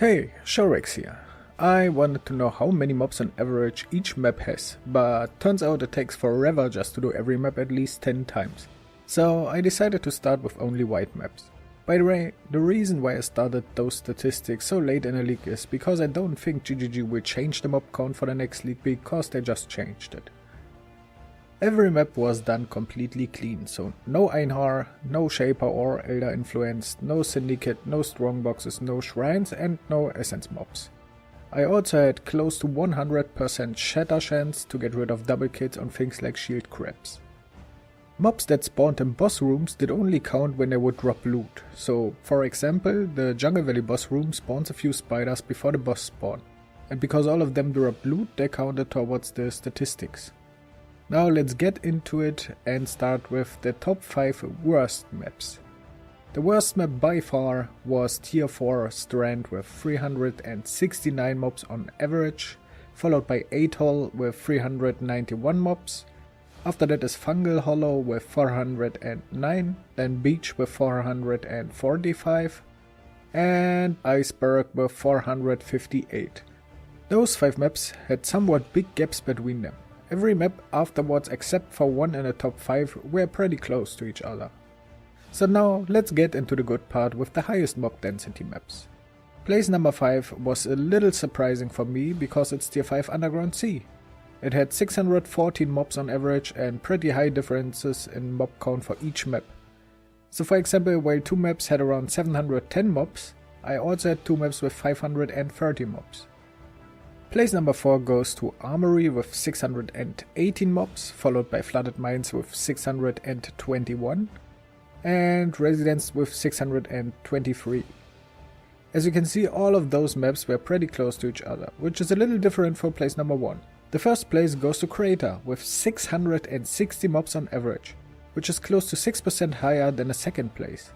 Hey, Shorex here. I wanted to know how many mobs on average each map has, but turns out it takes forever just to do every map at least 10 times. So I decided to start with only white maps. By the way, the reason why I started those statistics so late in the league is because I don't think GGG will change the mob count for the next league because they just changed it. Every map was done completely clean, so no Einhar, no Shaper or Elder Influence, no Syndicate, no Strongboxes, no Shrines and no Essence mobs. I also had close to 100% shatter chance to get rid of double kills on things like shield crabs. Mobs that spawned in boss rooms did only count when they would drop loot, so for example the Jungle Valley boss room spawns a few spiders before the boss spawn, and because all of them dropped loot they counted towards the statistics. Now let's get into it and start with the top 5 worst maps. The worst map by far was Tier 4 Strand with 369 mobs on average, followed by Atoll with 391 mobs. After that is Fungal Hollow with 409, then Beach with 445 and Iceberg with 458. Those 5 maps had somewhat big gaps between them. Every map afterwards except for one in the top 5 were pretty close to each other. So now let's get into the good part with the highest mob density maps. Place number 5 was a little surprising for me because it's Tier 5 Underground Sea. It had 614 mobs on average and pretty high differences in mob count for each map. So for example, while 2 maps had around 710 mobs, I also had 2 maps with 530 mobs. Place number 4 goes to Armory with 618 mobs, followed by Flooded Mines with 621 and Residence with 623. As you can see, all of those maps were pretty close to each other, which is a little different for place number 1. The first place goes to Crater with 660 mobs on average, which is close to 6% higher than the second place.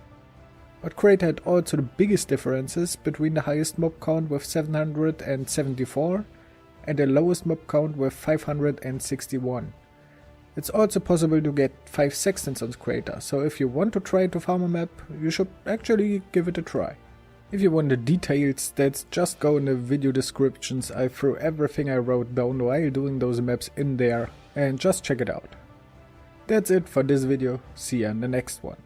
But Crater had also the biggest differences between the highest mob count with 774 and the lowest mob count with 561. It's also possible to get 5 sextants on Crater, so if you want to try to farm a map, you should actually give it a try. If you want the detailed stats, just go in the video descriptions. I threw everything I wrote down while doing those maps in there and just check it out. That's it for this video, see ya in the next one.